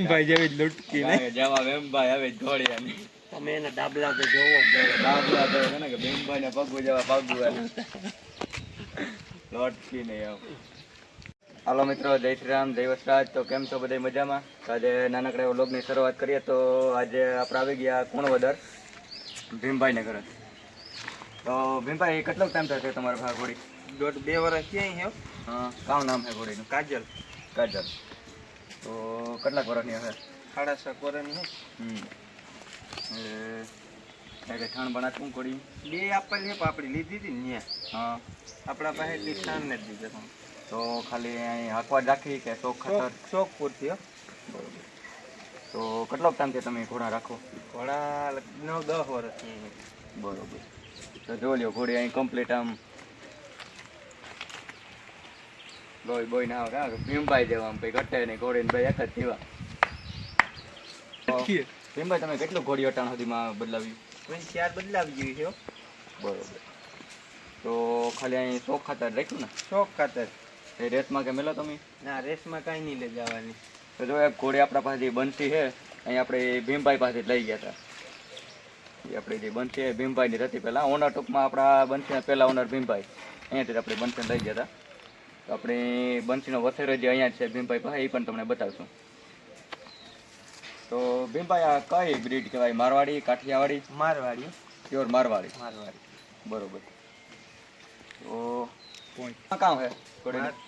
ભાઈ જેવી લૂટકી ને જવાબ એમ ભાઈ હવે ઘોડિયાની તમે એના ડાબલા તો જોવો દાખલા તો છે ને કે ભીમભાઈ ને પગું જેવા પગું એમ લોટકી નહીં આવ. હાલો મિત્રો, જય શ્રી રામ, જય વસરાજ. તો કેમ છો બધા મજામાં? તો આજે નાનકડા એવો વ્લોગની શરૂઆત કરીએ. તો આજે આપણે આવી ગયા કુણવદર ભીમભાઈને ઘરે. તો ભીમભાઈ કેટલો ટાઈમ થશે તમારા ભાઈ ઘોડી? 1.5 વર્ષ ક્યાંય હે. હા, કામ નામ છે ઘોડીનું? કાજલ. કાજલ. તો કેટલાક વર્ષની હશે? 6.5 વર્ષની હે. કે ઠાણ બનાત શું ઘોડી? 2 આપેલી હે, આપણી લીધી હતી ને હા, આપણા પાસે કિસાન ને દીધો. તો ખાલી અહીં હાંકવા જ રાખી કે શોખ ખાતર? શોખ પૂરતી હો. બરોબર. તો કેટલોક ટાઈમથી તમે ઘોડા રાખો? ઘોડા 9-10 વર્ષની હે. બરોબર. તો જો લ્યો ઘોડી અહીં કમ્પ્લીટ આમ લોહી બોય ના આવે ભીમભાઈ જેવા આમ કંઈ ઘટે નહીં. ઘોડીને ભાઈ એક જ જેવા. ભીમભાઈ તમે કેટલું ઘોડી અટાણ સુધીમાં બદલાવ્યું? 4 બદલાવી ગયું છે. બરોબર. તો ખાલી અહીં શોખ ખાતર રાખ્યું ને? શોખ ખાતર. એ રેસમાં કે મેલો તમે? ના, રેસમાં કાંઈ નહીં લઈ જવાની. તો જો એક ઘોડી આપણા પાસે બનતી છે, અહીં આપણે ભીમભાઈ પાસે લઈ ગયા હતા. એ આપણે જે બનતી છે ભીમભાઈની હતી પહેલાં. ઓનર ટૂંકમાં આપણા બંસીના પહેલાં ઓનર ભીમભાઈ, અહીંયાથી આપણે બંસીને લઈ ગયા હતા. તો આપણે બંસીનો વસેરો જે અહીંયા છે ભીમભાઈ પાસે, એ પણ તમને બતાવશું. તો ભીમભાઈ આ કઈ બ્રીડ કહેવાય? મારવાડી, કાઠિયાવાડી? મારવાડી. પ્યોર મારવાડી. મારવાડી. બરોબર. તો કામ છે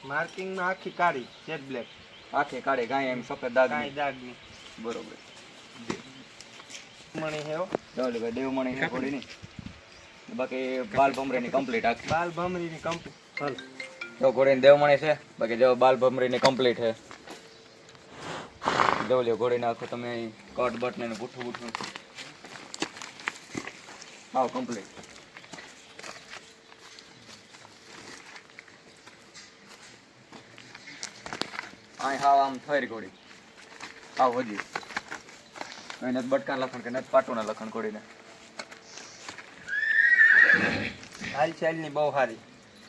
માર્કિંગમાં આખી કાળી, જેટ બ્લેક. આખી કાળી, ગાય એમ સફેદ દાગ? કાંઈ દાગ નહીં. બરોબર. મણી છે હો. ભાઈ દેવમણી છે ઘોડીની. બાકી બાલ ભમરીની કમ્પ્લીટ આખી? બાલ ભમરીની કમ્પ્લીટ. જો ઘોડીની દેવમણી છે, બાકી જો બાલ ભમરીની કમ્પ્લીટ છે. જો લ્યો ઘોડીને આખું તમે કટ બટ ને પૂઠું પૂઠું આવ કમ્પ્લીટ. અહીં હાવ આમ થઈ ઘોડી આવ હજી નથી બટકા લખણ કે નથી પાટુના લખણ ઘોડીને. હાલચાલની બહુ સારી.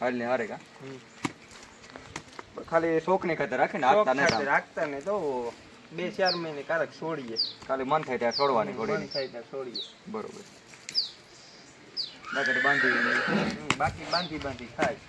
હાલની હારે કા? ખાલી શોખની ખાતર રાખે ને? રાખતા ને તો 2-4 મહિને કારક છોડીએ. ખાલી મન થાય ત્યાં છોડવાની ઘોડી. મન થાય ત્યાં છોડીએ. બરોબર. બાકી બાંધી ખાય.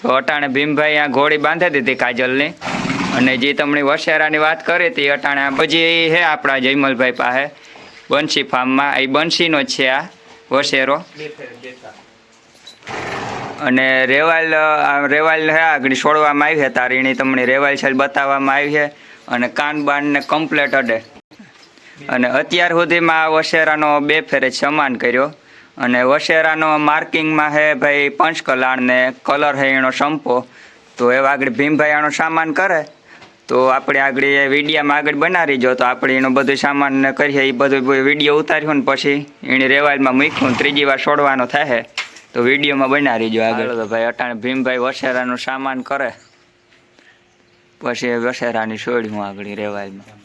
તો અટાણે ભીમભાઈ આ ઘોડી બાંધી દીધી કાજલની, અને જે તમને વસેરાની વાત કરી હતી અટાણે બજી હે આપણા જયમલભાઈ પાસે બંસી ફાર્મમાં. એ બંસીનો જ છે આ વસેરો. અને રેવાલ હે આગળ છોડવામાં આવી છે તારીણી. તમને રેવાલ છેલ બતાવવામાં આવી છે અને કાન બાનને કમ્પ્લેટ અડે. અને અત્યાર સુધીમાં આ વસેરાનો 2 ફેરે સમાન કર્યો. અને વસેરાનો માર્કિંગમાં હે ભાઈ પંચકલાણ ને કલર હે એનો સંપો. તો એવા આગળ ભીમભાઈ આનો સામાન કરે તો આપણે આગળ વિડીયામાં આગળ બનાવી જો. તો આપણે એનો બધું સામાન કરીએ એ બધું વિડીયો ઉતાર્યો ને પછી એને રેવાલમાં મૂક્યું. 3જી વાર છોડવાનો થાય તો વિડીયોમાં બનાવી જો આગળ. તો ભાઈ અટાણે ભીમભાઈ વસેરાનું સામાન કરે પછી વસેરાની છોડ્યું આગળ રેવાલમાં.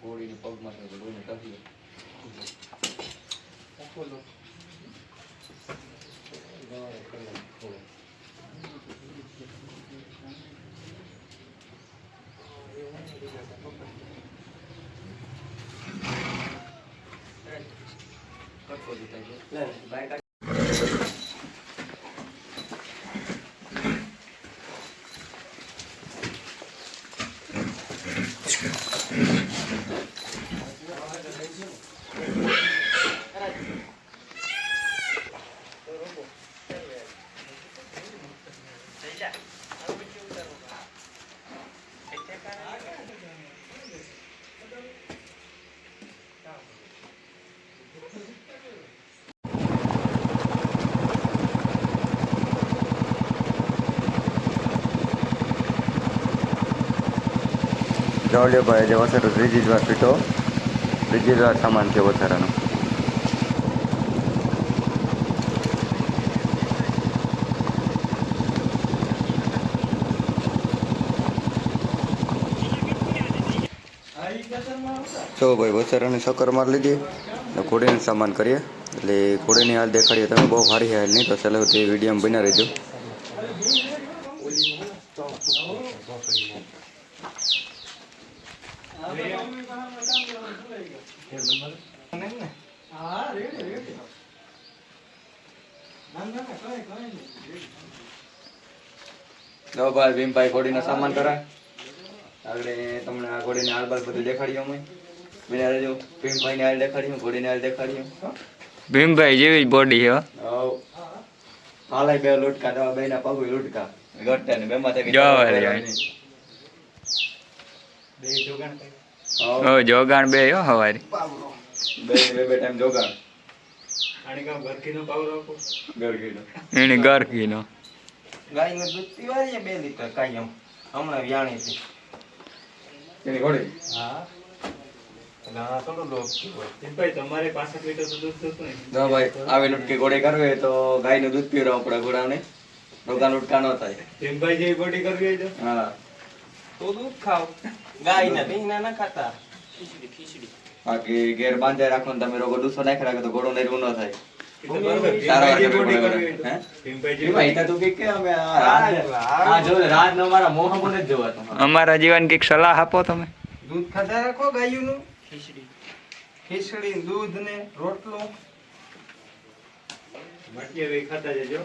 કોળીને પગમાં જવલ્યો ભાઈ જે વસારો ત્રીજી જ વાર પીટો, ત્રીજી જ વાર સામાન છે વસારાનો. તો ભાઈ વસારાની શક્કર માર લીધી ને ઘોડીને સામાન કરીએ, એટલે ઘોડીની હાલ દેખાડીએ. તમે બહુ સારી હાલ નહીં તો ચાલો તે વિડીયોમાં બના રહેજો. તો ભાઈ ભીમભાઈ ઘોડીનો સામાન કરાય. આગળ તમને આ ઘોડીને હાલ બાલ બધું દેખાડ્યું અમે. બિના રહેજો. ભીમભાઈને હાલ દેખાડ્યું, ઘોડીને હાલ દેખાડ્યું. ભીમભાઈ જેવી જ બોડી છે. હાલાય બે લૂટકા, દવા બે ના પગું લૂટકા ગટ્ટા ને બે માથે જોગાણ બે હો હવારી બે ટાઈમ જોગાણ એની ગરકીનો ગાયનું દૂધ પીવાય 2 લીટર કાયમ. હમણાં વ્યાણી છે એની ઘોડી. હા ઘણા થોડું લોક તમારે 65 લીટર દૂધ તો ભાઈ આવી લૂટકી ઘોડી કરવી તો ગાયનું દૂધ પીવડાવવું પડે ઘોડાને. રોગા લૂટકા ન થાય. ભીમભાઈ જેવી ઘોડી કરવી હોય તો હા તો દૂધ ખાવ. ગાયના ભીંગના ના ખાતા. બાકી ઘેર બાંધે રાખો ને તમે રોગો દૂધો નાખી રાખો તો ઘોડો નિર્વું ન થાય. અમારા જીવન કઈક સલાહ આપો તમે. દૂધ ખાધા રાખો ગાયુંનું. ખીચડી દૂધ ને રોટલો ખાતા જજો.